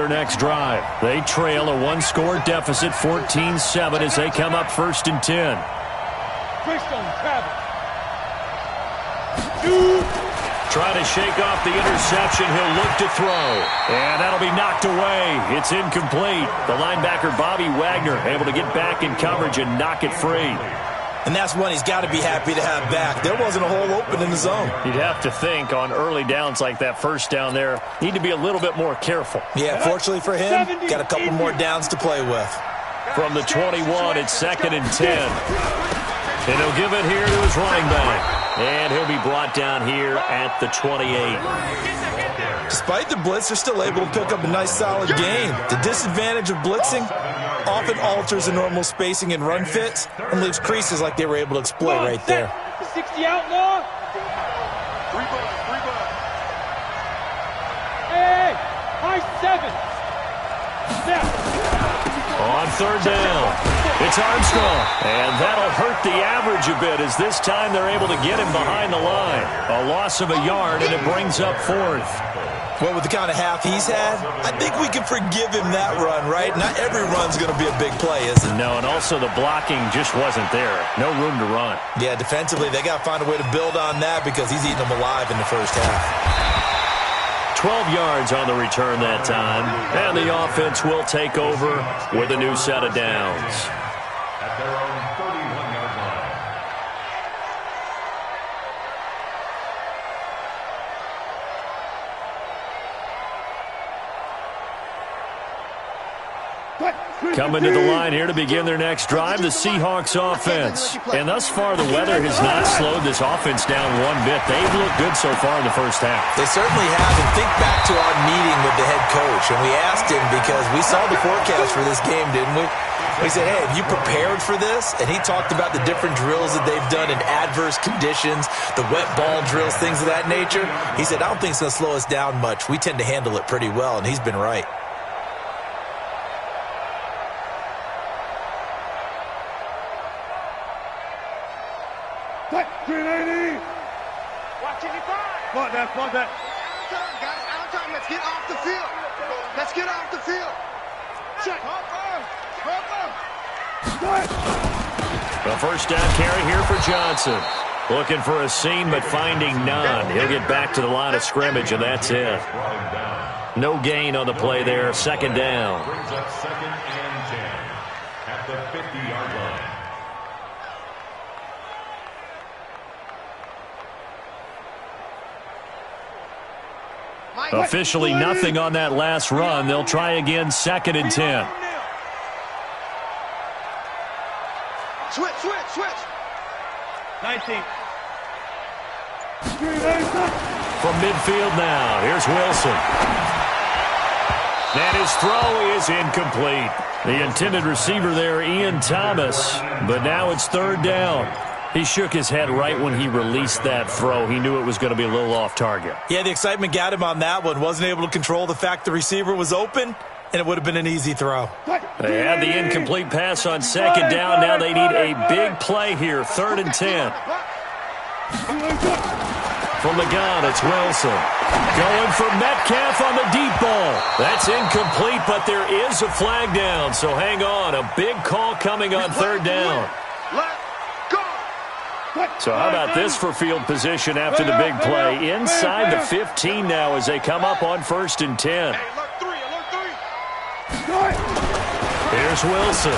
their next drive. They trail a one-score deficit, 14-7, as they come up 1st and 10. Trying to shake off the interception. He'll look to throw. And that'll be knocked away. It's incomplete. The linebacker, Bobby Wagner, able to get back in coverage and knock it free. And that's one he's got to be happy to have back. There wasn't a hole open in the zone. You'd have to think on early downs like that first down there, need to be a little bit more careful. Yeah, fortunately for him, got a couple more downs to play with. From the 21, it's 2nd and 10. And he'll give it here to his running back. And he'll be brought down here at the 28. Despite the blitz, they're still able to pick up a nice solid gain. The disadvantage of blitzing often alters the normal spacing and run fits and leaves creases like they were able to exploit right there. 60 outlaw. Hey, high 7. Step. On 3rd down, it's Armstrong. And that'll hurt the average a bit as this time they're able to get him behind the line. A loss of a yard, and it brings up 4th. Well, with the kind of half he's had, I think we can forgive him that run, right? Not every run's going to be a big play, is it? No, and also the blocking just wasn't there. No room to run. Yeah, defensively, they got to find a way to build on that because he's eating them alive in the first half. 12 yards on the return that time. And the offense will take over with a new set of downs. At their own 31-yard line. Coming to the line here to begin their next drive, the Seahawks offense. And thus far, the weather has not slowed this offense down one bit. They've looked good so far in the first half. They certainly have. And think back to our meeting with the head coach. And we asked him because we saw the forecast for this game, didn't we? We said, hey, have you prepared for this? And he talked about the different drills that they've done in adverse conditions, the wet ball drills, things of that nature. He said, I don't think it's going to slow us down much. We tend to handle it pretty well, and he's been right. Watch that. Guys, out of time. Let's get off the field. Let's get off the field. Check. The first down carry here for Johnson. Looking for a seam, but finding none. He'll get back to the line of scrimmage, and that's it. No gain on the play there. 2nd down. Brings up 2nd and 10 at the 50-yard line. Officially nothing on that last run. They'll try again, 2nd and 10. Switch. 19. From midfield now, here's Wilson. And his throw is incomplete. The intended receiver there, Ian Thomas. But now it's 3rd down. He shook his head right when he released that throw. He knew it was going to be a little off target. Yeah, the excitement got him on that one. Wasn't able to control the fact the receiver was open, and it would have been an easy throw. They had the incomplete pass on 2nd down. Now they need a big play here, 3rd and 10. From the gun, it's Wilson. Going for Metcalf on the deep ball. That's incomplete, but there is a flag down, so hang on. A big call coming on 3rd down. So how about this for field position after the big play? Inside the 15 now as they come up on 1st and 10. Here's Wilson.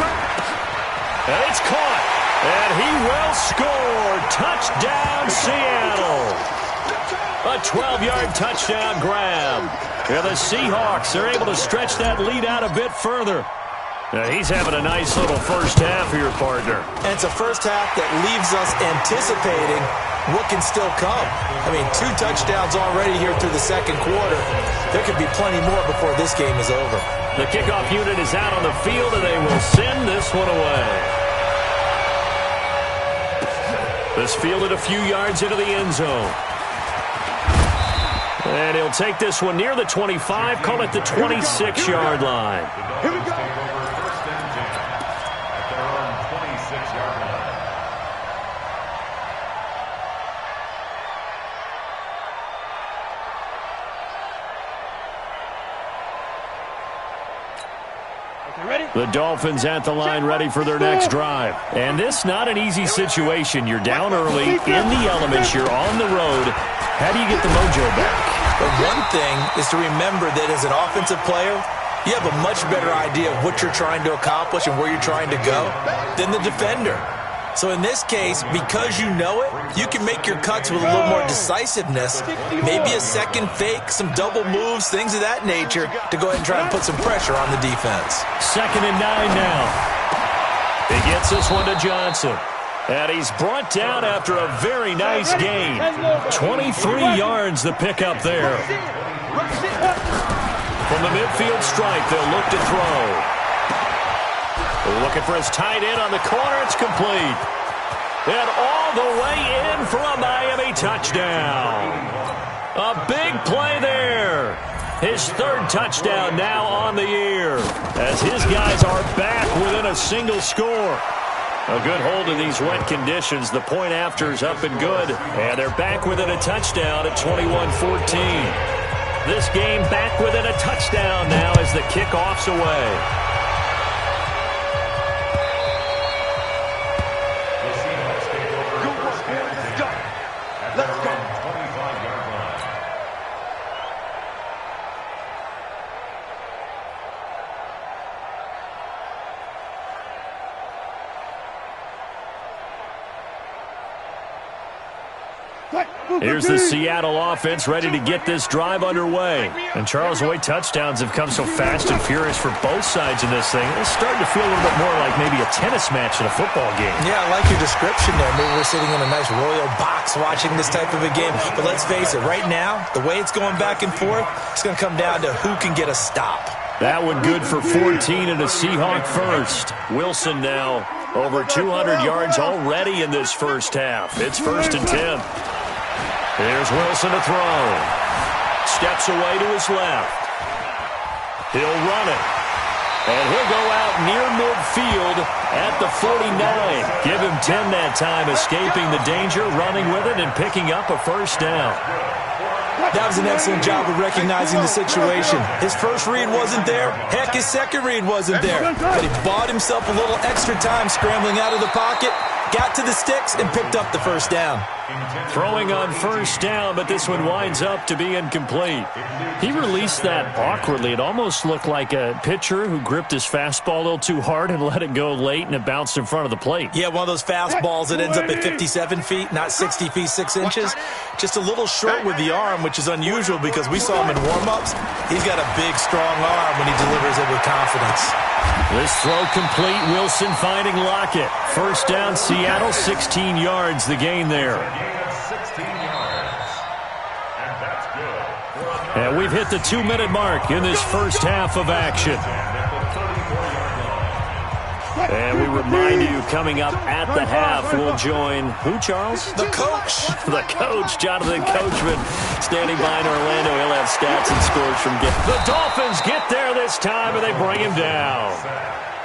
And it's caught. And he will score. Touchdown, Seattle. A 12-yard touchdown grab. Yeah, the Seahawks are able to stretch that lead out a bit further. Now he's having a nice little first half here, partner. And it's a first half that leaves us anticipating what can still come. I mean, 2 touchdowns already here through the 2nd quarter. There could be plenty more before this game is over. The kickoff unit is out on the field, and they will send this one away. This fielded a few yards into the end zone. And he'll take this one near the 25, call it the 26-yard line. Here we go. First and 10 at their own 26-yard line. The Dolphins at the line ready for their next drive. And this not an easy situation. You're down early, in the elements, you're on the road. How do you get the mojo back? But one thing is to remember that as an offensive player, you have a much better idea of what you're trying to accomplish and where you're trying to go than the defender. So in this case, because you know it, you can make your cuts with a little more decisiveness, maybe a second fake, some double moves, things of that nature, to go ahead and try and put some pressure on the defense. 2nd and 9 now. He gets this one to Johnson. And he's brought down after a very nice gain. 23 yards the pickup there. From the midfield stripe, they'll look to throw. Looking for his tight end on the corner. It's complete. And all the way in for a Miami touchdown. A big play there. His 3rd touchdown now on the year, as his guys are back within a single score. A good hold in these wet conditions. The point after's up and good. And they're back within a touchdown at 21-14. This game back within a touchdown now as the kickoff's away. Here's the Seattle offense ready to get this drive underway. And Charles, the way touchdowns have come so fast and furious for both sides in this thing, it's starting to feel a little bit more like maybe a tennis match in a football game. Yeah, I like your description there. Maybe we're sitting in a nice royal box watching this type of a game. But let's face it, right now, the way it's going back and forth, it's going to come down to who can get a stop. That one good for 14 and a Seahawk first. Wilson now over 200 yards already in this first half. It's 1st and 10. Here's Wilson to throw. Steps away to his left. He'll run it. And he'll go out near midfield at the 49. Give him 10 that time, escaping the danger, running with it, and picking up a first down. That was an excellent job of recognizing the situation. His first read wasn't there. Heck, his second read wasn't there. But he bought himself a little extra time scrambling out of the pocket, got to the sticks, and picked up the first down. Throwing on first down, but this one winds up to be incomplete. He released that awkwardly. It almost looked like a pitcher who gripped his fastball a little too hard and let it go late, and it bounced in front of the plate. Yeah, one of those fastballs that ends up at 57 feet, not 60 feet, 6 inches. Just a little short with the arm, which is unusual because we saw him in warm-ups. He's got a big, strong arm when he delivers it with confidence. This throw complete. Wilson finding Lockett. First down, Seattle, 16 yards, the gain there. And we've hit the 2-minute mark in this first half of action. And we remind you, coming up at the half, we'll join who, Charles? The coach. The coach, Jonathan Coachman, standing by in Orlando. He'll have stats and scores from the Dolphins get there this time, and they bring him down.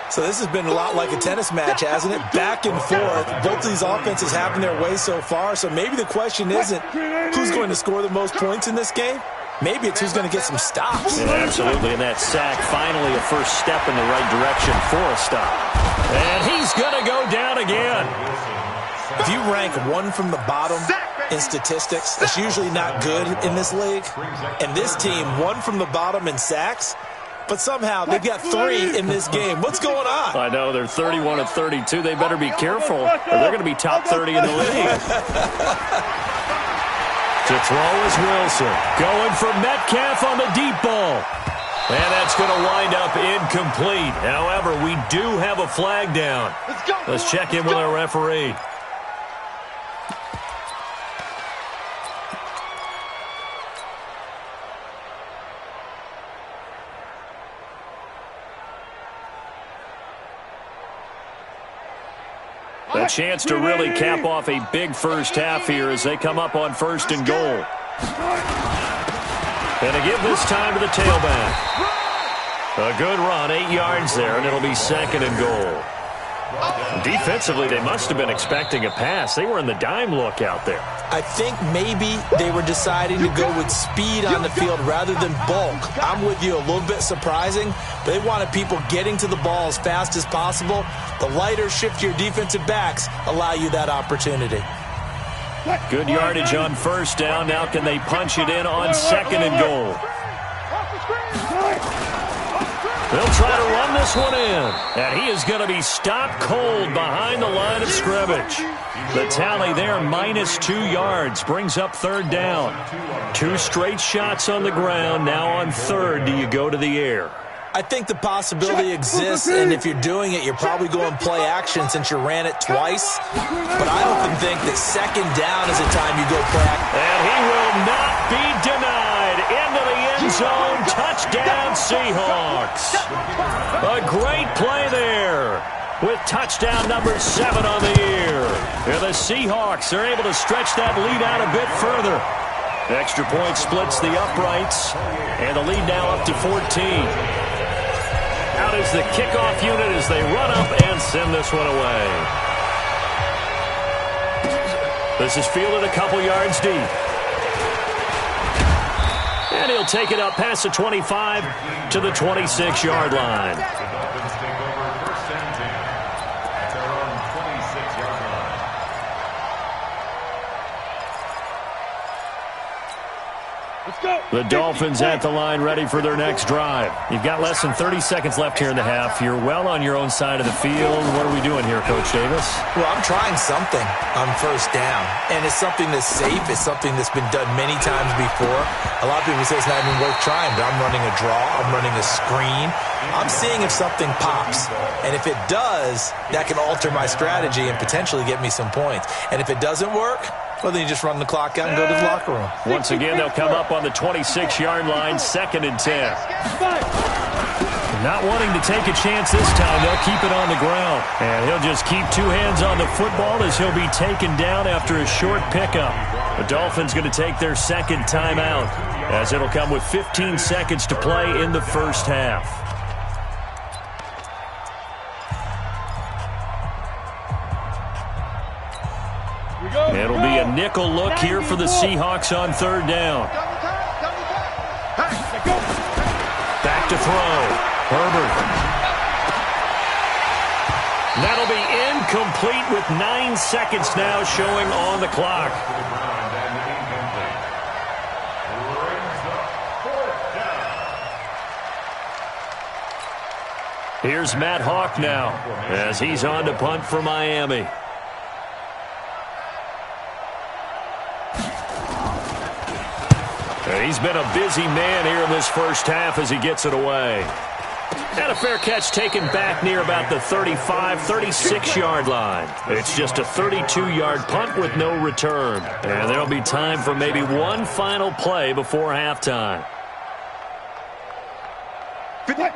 So this has been a lot like a tennis match, hasn't it? Back and forth. Both of these offenses having their way so far. So maybe the question isn't who's going to score the most points in this game. Maybe it's who's going to get some stops. Yeah, absolutely. And that sack, finally a first step in the right direction for a stop. And he's going to go down again. If you rank one from the bottom in statistics, it's usually not good in this league. And this team, one from the bottom in sacks, but somehow they've got 3 in this game. What's going on? I know, they're 31 of 32. They better be careful, or they're going to be top 30 in the league. To throw is Wilson. Going for Metcalf on the deep ball. And that's going to wind up incomplete. However, we do have a flag down. Let's check in with our referee. A chance to really cap off a big first half here as they come up on 1st and goal. And to give this time to the tailback. A good run, 8 yards there, and it'll be 2nd and goal. Defensively, they must have been expecting a pass. They were in the dime look out there. I think maybe they were deciding to go with speed on the field rather than bulk. I'm with you, a little bit surprising. They wanted people getting to the ball as fast as possible. The lighter, shiftier defensive backs allow you that opportunity. Good yardage on first down. Now can they punch it in on second and goal? They'll try to run this one in. And he is going to be stopped cold behind the line of scrimmage. The tally there, -2 yards, brings up third down. 2 straight shots on the ground. Now on third, do you go to the air? I think the possibility exists, and if you're doing it, you're probably going play action since you ran it twice. But I often think that second down is the time you go play action. And he will not be denied. Into the end zone. Touchdown, Seahawks. A great play there with touchdown number 7 on the year. And the Seahawks are able to stretch that lead out a bit further. Extra point splits the uprights, and the lead now up to 14. Out is the kickoff unit as they run up and send this one away. This is fielded a couple yards deep. And he'll take it up past the 25 to the 26-yard line. The Dolphins at the line ready for their next drive. You've got less than 30 seconds left here in the half. You're well on your own side of the field. What are we doing here, Coach Davis? Well, I'm trying something on first down, and it's something that's safe. It's something that's been done many times before. A lot of people say it's not even worth trying, but I'm running a draw. I'm running a screen. I'm seeing if something pops, and if it does, that can alter my strategy and potentially get me some points. And if it doesn't work, well, then you just run the clock out and go to the locker room. Once again, they'll come up on the 26-yard line, 2nd and 10. Not wanting to take a chance this time, they'll keep it on the ground. And he'll just keep 2 hands on the football as he'll be taken down after a short pickup. The Dolphins going to take their second timeout as it'll come with 15 seconds to play in the first half. It'll be a nickel look here for the Seahawks on third down. Back to throw. Herbert. That'll be incomplete with 9 seconds now showing on the clock. Here's Matt Hawk now as he's on to punt for Miami. He's been a busy man here in this first half as he gets it away. And a fair catch taken back near about the 35, 36-yard line. It's just a 32-yard punt with no return. And there'll be time for maybe one final play before halftime.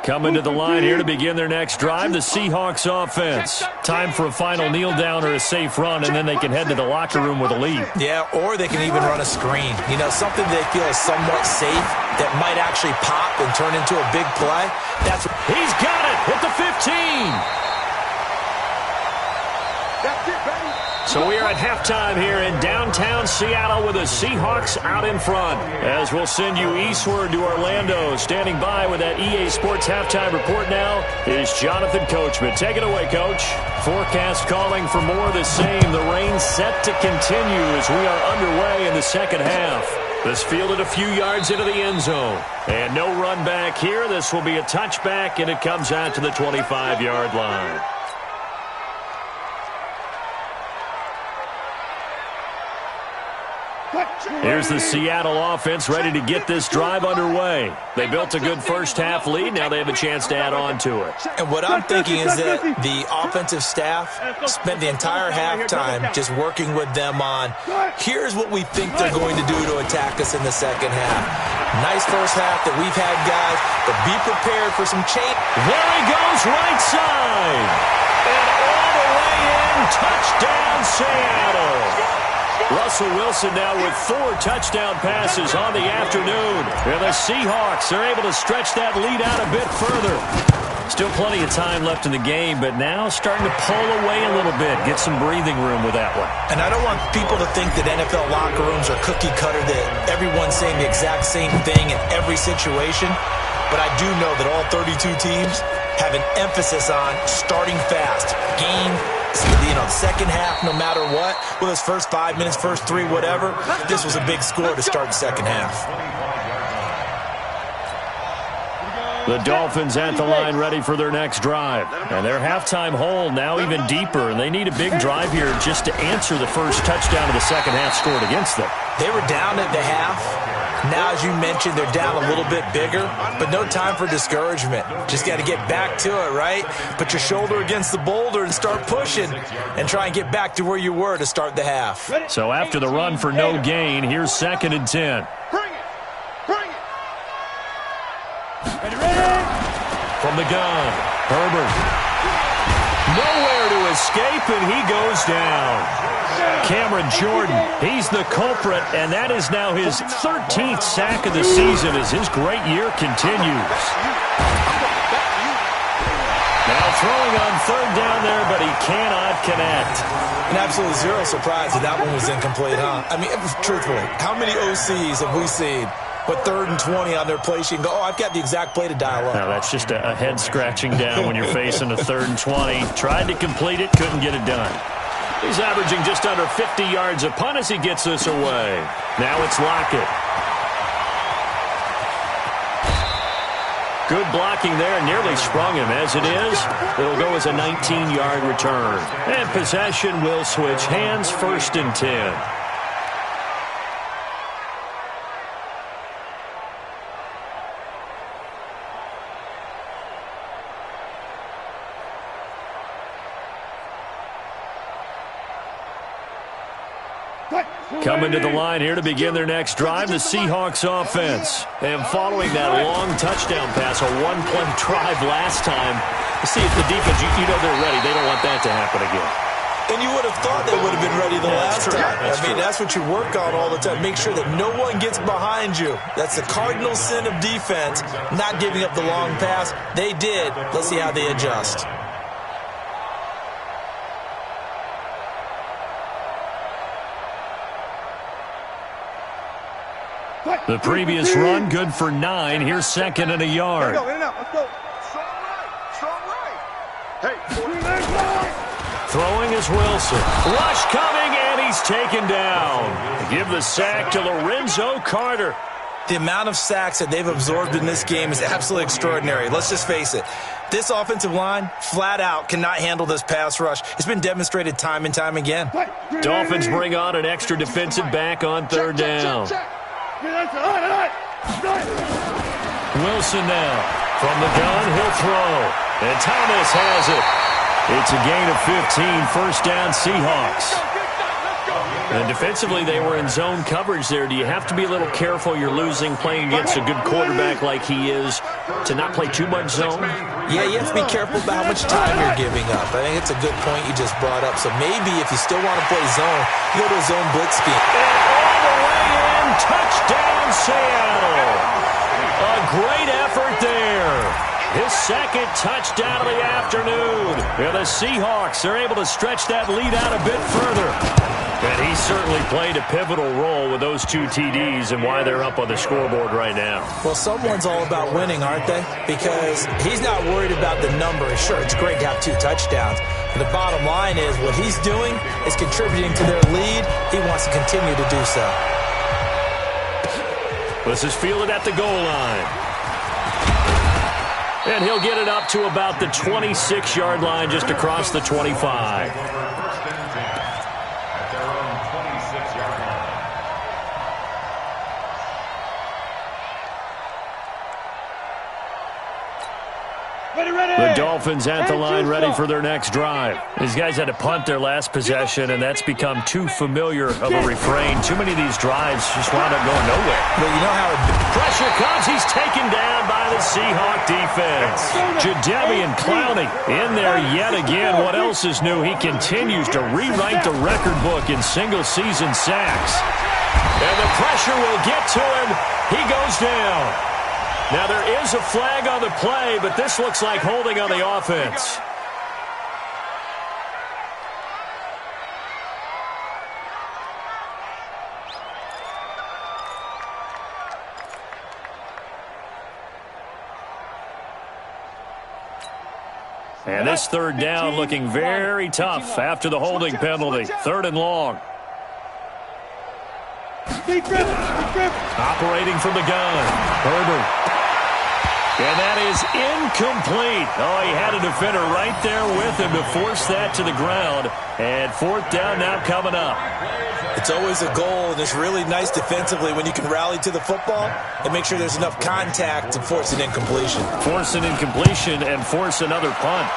Coming to the line here to begin their next drive, the Seahawks offense. Time for a final kneel down or a safe run, and then they can head to the locker room with a lead. Yeah, or they can even run a screen. You know, something they feel is somewhat safe that might actually pop and turn into a big play. He's got it at the 15. That's it, baby. So we are at halftime here in downtown Seattle with the Seahawks out in front. As we'll send you eastward to Orlando. Standing by with that EA Sports halftime report now is Jonathan Coachman. Take it away, Coach. Forecast calling for more of the same. The rain set to continue as we are underway in the second half. This fielded a few yards into the end zone. And no run back here. This will be a touchback, and it comes out to the 25-yard line. Here's the Seattle offense ready to get this drive underway. They built a good first-half lead. Now they have a chance to add on to it. And what I'm thinking is that the offensive staff spent the entire halftime just working with them on, here's what we think they're going to do to attack us in the second half. Nice first half that we've had, guys, but be prepared for some change. There he goes, right side. And all the way in, touchdown Seattle. Russell Wilson now with 4 touchdown passes on the afternoon. And the Seahawks are able to stretch that lead out a bit further. Still plenty of time left in the game, but now starting to pull away a little bit. Get some breathing room with that one. And I don't want people to think that NFL locker rooms are cookie cutter, that everyone's saying the exact same thing in every situation. But I do know that all 32 teams have an emphasis on starting fast. Game, second half, no matter what. Well, those first 5 minutes, first 3, whatever. This was a big score to start the second half. The Dolphins at the line ready for their next drive. And their halftime hole now even deeper, and they need a big drive here just to answer the first touchdown of the second half scored against them. They were down at the half. Now, as you mentioned, they're down a little bit bigger, but no time for discouragement. Just got to get back to it, right? Put your shoulder against the boulder and start pushing and try and get back to where you were to start the half. So after the run for no gain, here's 2nd and 10. From the gun, Herbert. Nowhere to escape, and he goes down. Cameron Jordan, he's the culprit, and that is now his 13th sack of the season as his great year continues. Now throwing on 3rd down there, but he cannot connect. And absolutely zero surprise that that one was incomplete, huh? I mean, truthfully, how many OCs have we seen with 3rd and 20 on their play sheet and go, oh, I've got the exact play to dial up? Now, that's just a head scratching down when you're facing a 3rd and 20. Tried to complete it, couldn't get it done. He's averaging just under 50 yards a punt as he gets this away. Now it's Lockett. Good blocking there, nearly sprung him. As it is, it'll go as a 19-yard return. And possession will switch hands, 1st and 10. Coming to the line here to begin their next drive, the Seahawks offense. And following that long touchdown pass, a one-play drive last time, see if the defense, you know they're ready. They don't want that to happen again. And you would have thought they would have been ready the last time. I mean, that's what you work on all the time. Make sure that no one gets behind you. That's the cardinal sin of defense, not giving up the long pass. They did. Let's see how they adjust. The previous run, good for 9. Here's 2nd and a yard. Let's go. Strong right. Hey, throwing is Wilson. Rush coming, and he's taken down. Give the sack to Lorenzo Carter. The amount of sacks that they've absorbed in this game is absolutely extraordinary. Let's just face it. This offensive line, flat out, cannot handle this pass rush. It's been demonstrated time and time again. Dolphins bring on an extra defensive back on 3rd down. Wilson now. From the gun, he'll throw. And Thomas has it. It's a gain of 15, 1st down Seahawks. And defensively, they were in zone coverage there. Do you have to be a little careful? You're losing, playing against a good quarterback like he is, to not play too much zone? Yeah, you have to be careful about how much time you're giving up. I think it's a good point you just brought up. So maybe if you still want to play zone, you go to a zone blitz scheme. And all the way in, touchdown Seattle. A great effort there. His 2nd touchdown of the afternoon. And the Seahawks are able to stretch that lead out a bit further. And he certainly played a pivotal role with those 2 TDs and why they're up on the scoreboard right now. Well, someone's all about winning, aren't they? Because he's not worried about the number. Sure, it's great to have 2 touchdowns. But the bottom line is what he's doing is contributing to their lead. He wants to continue to do so. This is fielded at the goal line. And he'll get it up to about the 26-yard line just across the 25. The Dolphins at the line ready for their next drive. These guys had to punt their last possession, and that's become too familiar of a refrain. Too many of these drives just wound up going nowhere. But you know how pressure comes. He's taken down by the Seahawk defense. Jadeveon Clowney in there yet again. What else is new? He continues to rewrite the record book in single-season sacks. And the pressure will get to him. He goes down. Now, there is a flag on the play, but this looks like holding on the offense. And this third down looking very tough after the holding penalty. 3rd and long. Operating from the gun. Herbert. And that is incomplete. Oh, he had a defender right there with him to force that to the ground. And 4th down now coming up. It's always a goal, and it's really nice defensively when you can rally to the football and make sure there's enough contact to force an incompletion. Force an incompletion and force another punt.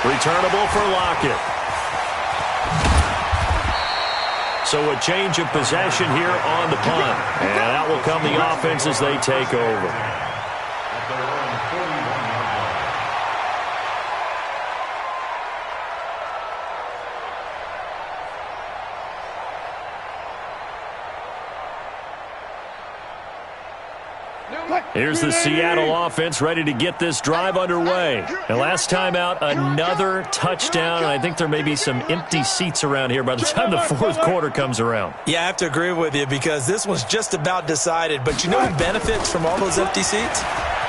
Returnable for Lockett. So a change of possession here on the punt. And that will come the offense as they take over. Here's the Seattle offense ready to get this drive underway. And last time out, another touchdown. And I think there may be some empty seats around here by the time the 4th quarter comes around. Yeah, I have to agree with you because this one's just about decided. But you know who benefits from all those empty seats?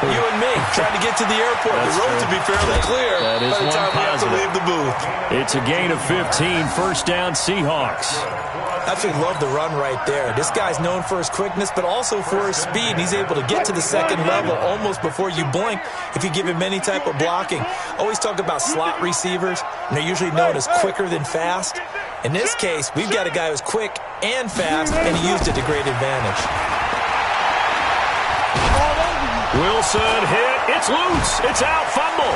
You and me, trying to get to the airport. The road to be fairly clear by the time we have to leave the booth. It's a gain of 15, 1st down Seahawks. I absolutely love the run right there. This guy's known for his quickness, but also for his speed. He's able to get to the 2nd level almost before you blink if you give him any type of blocking. Always talk about slot receivers, and they're usually known as quicker than fast. In this case, we've got a guy who's quick and fast, and he used it to great advantage. Wilson hit. It's loose. It's out. Fumble.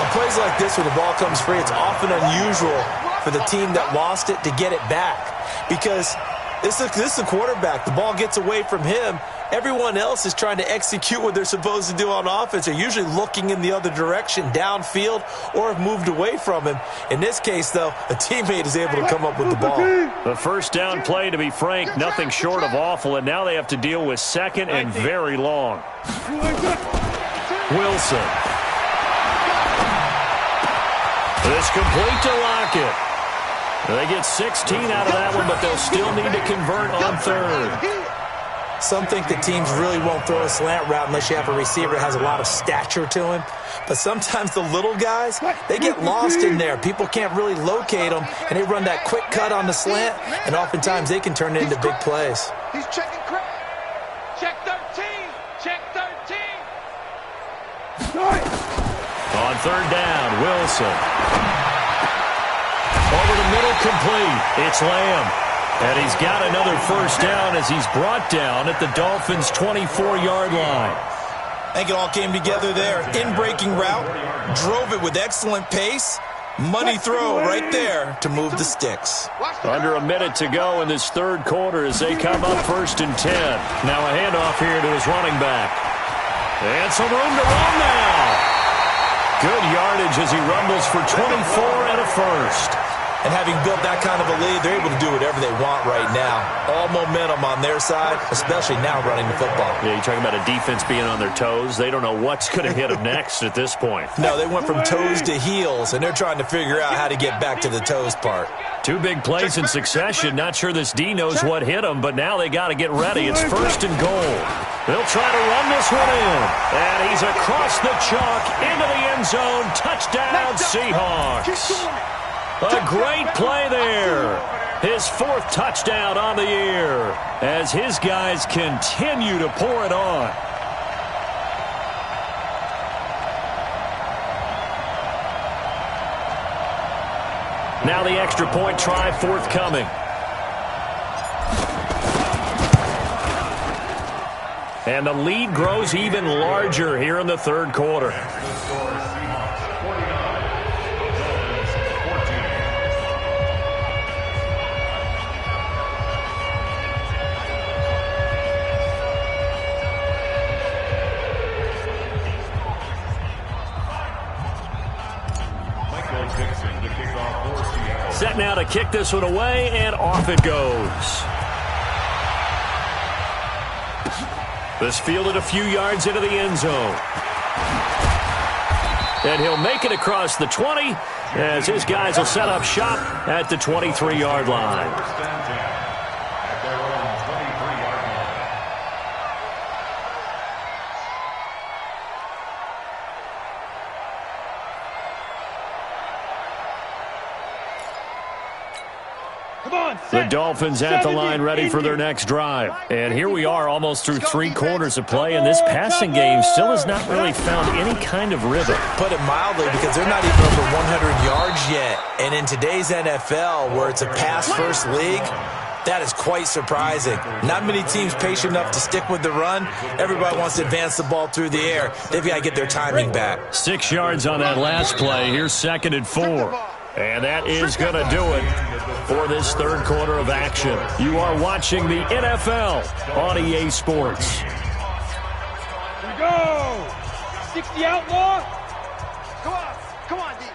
On plays like this where the ball comes free, it's often unusual for the team that lost it to get it back because this is the quarterback. The ball gets away from him. Everyone else is trying to execute what they're supposed to do on offense. They're usually looking in the other direction, downfield, or have moved away from him. In this case, though, a teammate is able to come up with the ball. The 1st down play, to be frank, nothing short of awful, and now they have to deal with 2nd and very long. Wilson. It's complete to Lockett. They get 16 out of that one, but they'll still need to convert on 3rd. Some think that teams really won't throw a slant route unless you have a receiver that has a lot of stature to him. But sometimes the little guys, they get lost in there. People can't really locate them, and they run that quick cut on the slant, and oftentimes they can turn it into big plays. He's checking crap. Check 13. Check 13. On 3rd down, Wilson. Over the middle, complete. It's Lamb. And he's got another 1st down as he's brought down at the Dolphins' 24-yard line. I think it all came together there. In-breaking route, drove it with excellent pace. Money throw right there to move the sticks. Under a minute to go in this 3rd quarter as they come up 1st and 10. Now a handoff here to his running back. And some room to run now. Good yardage as he rumbles for 24 and a 1st. And having built that kind of a lead, they're able to do whatever they want right now. All momentum on their side, especially now running the football. Yeah, you're talking about a defense being on their toes. They don't know what's going to hit them next at this point. No, they went from toes to heels, and they're trying to figure out how to get back to the toes part. 2 big plays in succession. Not sure this D knows what hit them, but now they got to get ready. It's 1st and goal. They'll try to run this one in. And he's across the chalk into the end zone. Touchdown, Seahawks. A great play there. His 4th touchdown on the year as his guys continue to pour it on. Now the extra point try forthcoming. And the lead grows even larger here in the 3rd quarter. Set now to kick this one away, and off it goes. This fielded a few yards into the end zone. And he'll make it across the 20 as his guys will set up shop at the 23-yard line. First and 10 at their own 23-yard line. The Dolphins at the line ready for their next drive. And here we are almost through 3 quarters of play, and this passing game still has not really found any kind of rhythm. Put it mildly, because they're not even over 100 yards yet. And in today's NFL, where it's a pass-first league, that is quite surprising. Not many teams patient enough to stick with the run. Everybody wants to advance the ball through the air. They've got to get their timing back. 6 yards on that last play. Here's 2nd and 4. And that is going to do it for this third quarter of action. You are watching the NFL on EA Sports. Here we go. 60 outlaw. Come on, D.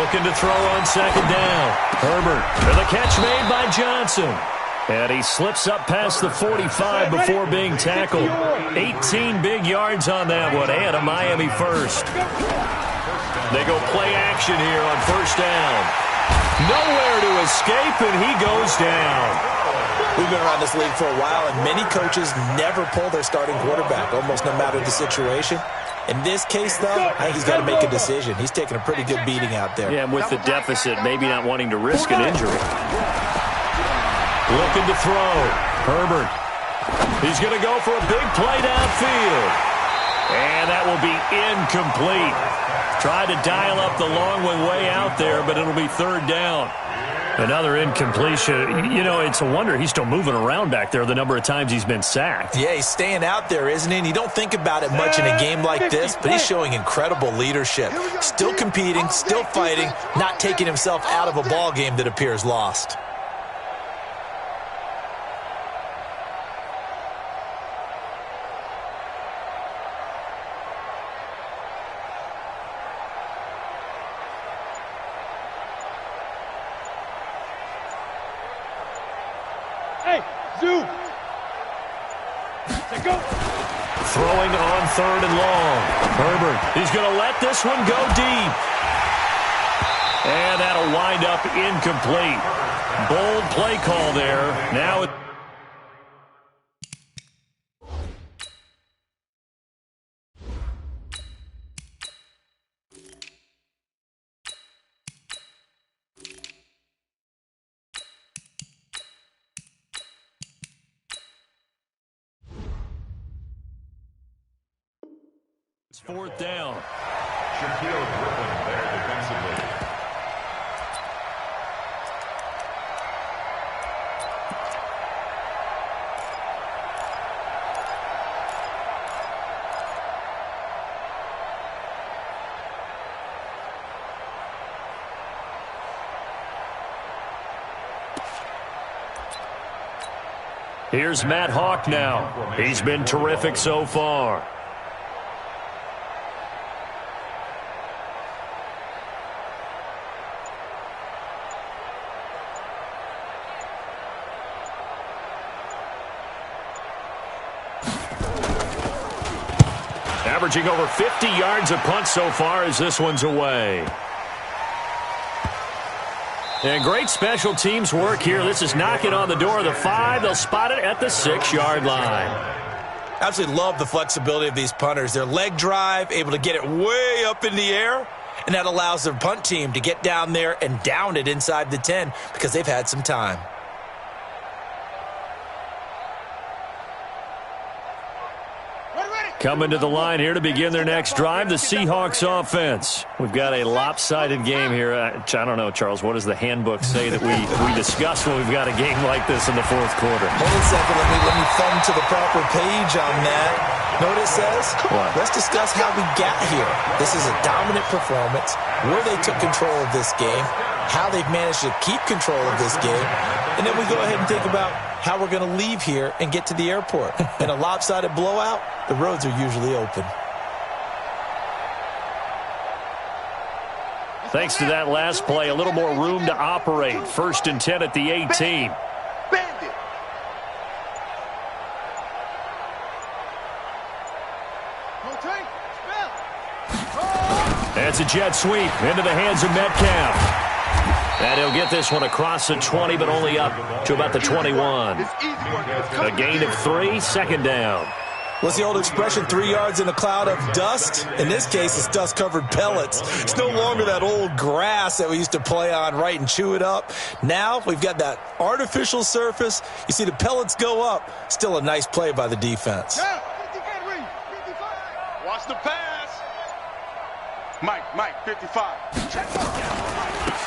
Looking to throw on 2nd down. Herbert with a catch made by Johnson. And he slips up past the 45 before being tackled. 18 big yards on that one, and a Miami first. They go play action here on 1st down. Nowhere to escape, and he goes down. We've been around this league for a while, and many coaches never pull their starting quarterback, almost no matter the situation. In this case, though, I think he's got to make a decision. He's taking a pretty good beating out there. Yeah, and with the deficit, maybe not wanting to risk an injury. Looking to throw. Herbert. He's going to go for a big play downfield. And that will be incomplete. Tried to dial up the long one way out there, but it'll be 3rd down. Another incompletion. You know, it's a wonder he's still moving around back there the number of times he's been sacked. Yeah, he's staying out there, isn't he? And you don't think about it much in a game like this, but he's showing incredible leadership. Still competing, still fighting, not taking himself out of a ball game that appears lost. Zoo. Go. Throwing on 3rd and long. Herbert, he's going to let this one go deep. And that'll wind up incomplete. Bold play call there. Now it... It's 4th down. Shaquille Griffin there defensively. Here's Matt Hawk now. He's been terrific so far. Averaging over 50 yards a punt so far as this one's away. And great special teams work here. This is knocking on the door of the 5. They'll spot it at the 6-yard line. Absolutely love the flexibility of these punters. Their leg drive, able to get it way up in the air, and that allows their punt team to get down there and down it inside the 10 because they've had some time. Coming to the line here to begin their next drive, the Seahawks offense. We've got a lopsided game here. I don't know, Charles, what does the handbook say that we discuss when we've got a game like this in the 4th quarter? Hold on a second. Let me thumb to the proper page on that. Know what it says? What? Let's discuss how we got here. This is a dominant performance, where they took control of this game, how they've managed to keep control of this game, and then we go ahead and think about how we're going to leave here and get to the airport. In a lopsided blowout, the roads are usually open. Thanks to that last play, a little more room to operate. 1st and 10 at the 18. Bandit. That's a jet sweep into the hands of Metcalf. And he'll get this one across the 20, but only up to about the 21. A gain of 3, second down. What's the old expression, 3 yards in a cloud of dust? In this case, it's dust-covered pellets. It's no longer that old grass that we used to play on, right, and chew it up. Now we've got that artificial surface. You see the pellets go up. Still a nice play by the defense. Watch the pass. Mike, 55.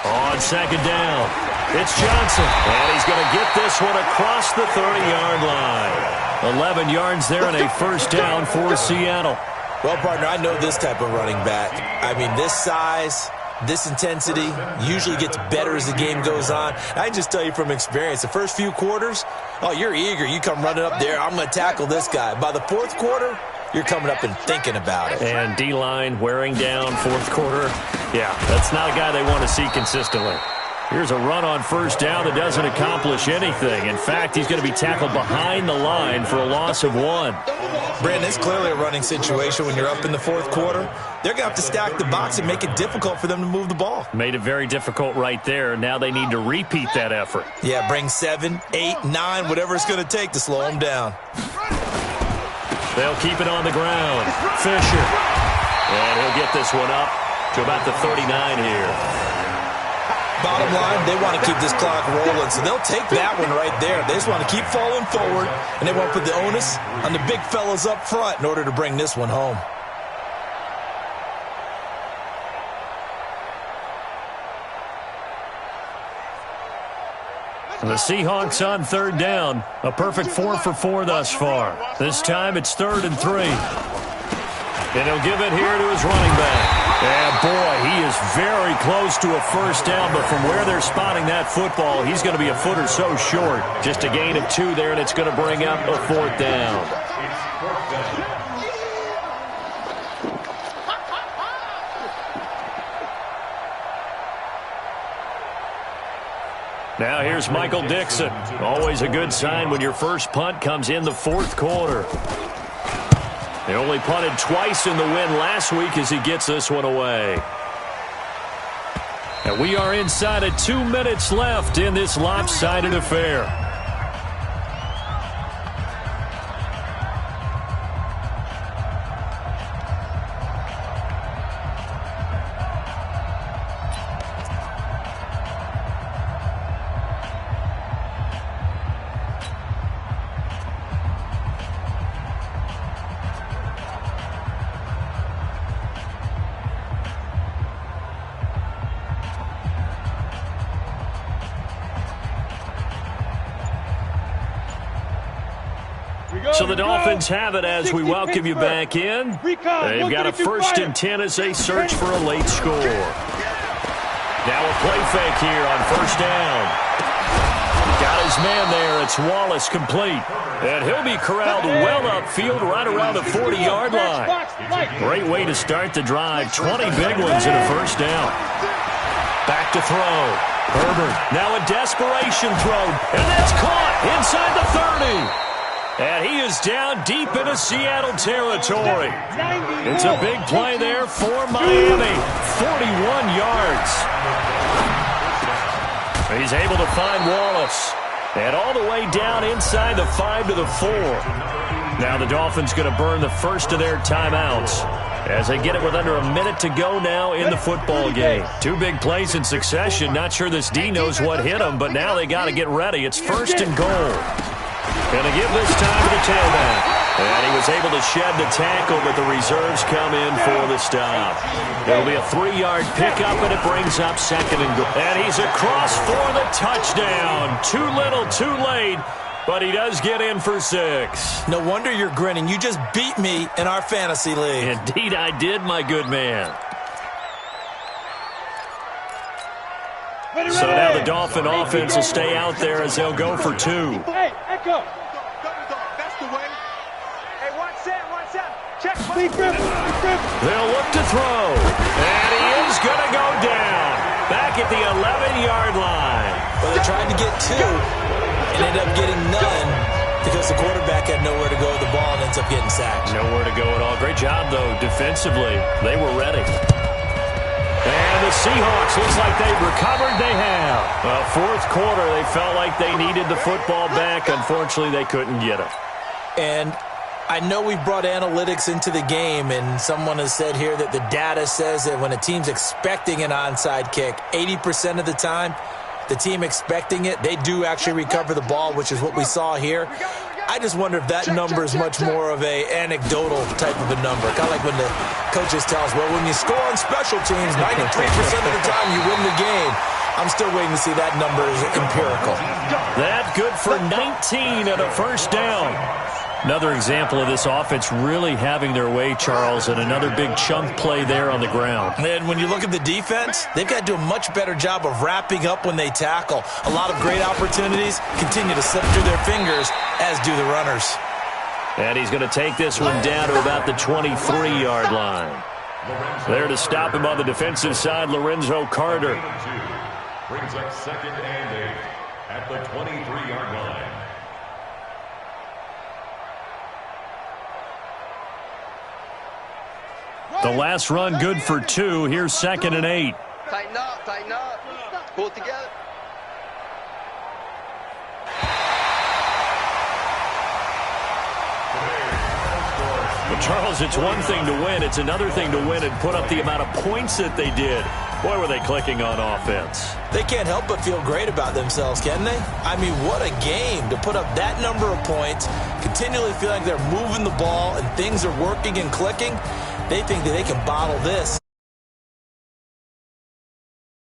On second down, it's Johnson. And he's going to get this one across the 30-yard line. 11 yards there and a first down for Seattle. Well, partner, I know this type of running back. I mean, this size, this intensity usually gets better as the game goes on. I can just tell you from experience, the first few quarters, oh, you're eager. You come running up there, I'm going to tackle this guy. By the fourth quarter, you're coming up and thinking about it. And D-line wearing down fourth quarter. Yeah, that's not a guy they want to see consistently. Here's a run on first down that doesn't accomplish anything. In fact, he's going to be tackled behind the line for a loss of 1. Brandon, it's clearly a running situation when you're up in the fourth quarter. They're going to have to stack the box and make it difficult for them to move the ball. Made it very difficult right there. Now they need to repeat that effort. Yeah, bring 7, 8, 9, whatever it's going to take to slow them down. They'll keep it on the ground. Fisher. And he'll get this one up to about the 39 here. Bottom line, they want to keep this clock rolling, so they'll take that one right there. They just want to keep falling forward, and they want to put the onus on the big fellas up front in order to bring this one home. The Seahawks on third down. A perfect 4 for 4 thus far. This time it's 3rd and 3. And he'll give it here to his running back. And boy, he is very close to a first down, but from where they're spotting that football, he's going to be a foot or so short. Just a gain of 2 there, and it's going to bring up a 4th down. Now here's Michael Dixon. Always a good sign when your first punt comes in the fourth quarter. They only punted twice in the win last week as he gets this one away. And we are inside of 2 minutes left in this lopsided affair. So the Dolphins have it as we welcome you back in. They've got a 1st and 10 as they search for a late score. Now a play fake here on first down. Got his man there. It's Wallace complete. And he'll be corralled well upfield right around the 40-yard line. Great way to start the drive. 20 big ones in a first down. Back to throw. Herbert now a desperation throw. And that's caught inside the 30. And he is down deep into Seattle territory. It's a big play there for Miami. 41 yards. He's able to find Wallace. And all the way down inside the 5 to the 4. Now the Dolphins going to burn the first of their timeouts as they get it with under a minute to go now in the football game. 2 big plays in succession. Not sure this D knows what hit him, but now they got to get ready. It's 1st and goal. Going to give this time to the tailback. And he was able to shed the tackle, but the reserves come in for the stop. It'll be a 3-yard pickup, and it brings up 2nd and goal. And he's across for the touchdown. Too little, too late, but he does get in for 6. No wonder you're grinning. You just beat me in our fantasy league. Indeed I did, my good man. So now the Dolphin offense will stay out there as they'll go for 2. Hey, Echo. That's the way. Hey, watch that. Check. They'll look to throw. And he is going to go down. Back at the 11-yard line. Well, they tried to get 2 and ended up getting none. because the quarterback had nowhere to go with the ball and ends up getting sacked. Nowhere to go at all. Great job, though, defensively. They were ready. And the Seahawks, looks like they've recovered. They have. Well, fourth quarter, they felt like they needed the football back. Unfortunately, they couldn't get it. And I know we brought analytics into the game, and someone has said here that the data says that when a team's expecting an onside kick, 80% of the time, the team expecting it, they do actually recover the ball, which is what we saw here. I just wonder if that number is much more of a anecdotal type of a number. Kind of like when the coaches tell us, well, when you score on special teams, 93% of the time you win the game. I'm still waiting to see that number is empirical. That good for 19 and a first down. Another example of this offense really having their way, Charles, and another big chunk play there on the ground. And when you look at the defense, they've got to do a much better job of wrapping up when they tackle. A lot of great opportunities continue to slip through their fingers, as do the runners. And he's going to take this one down to about the 23-yard line. There to stop him on the defensive side, Lorenzo Carter. Brings up 2nd and 8 at the 23-yard line. The last run good for 2. Here's 2nd and 8. Tighten up, tighten up. Pull it together. Well, Charles, it's one thing to win. It's another thing to win and put up the amount of points that they did. Boy, were they clicking on offense. They can't help but feel great about themselves, can they? I mean, what a game to put up that number of points, continually feel like they're moving the ball and things are working and clicking. They think that they can bottle this.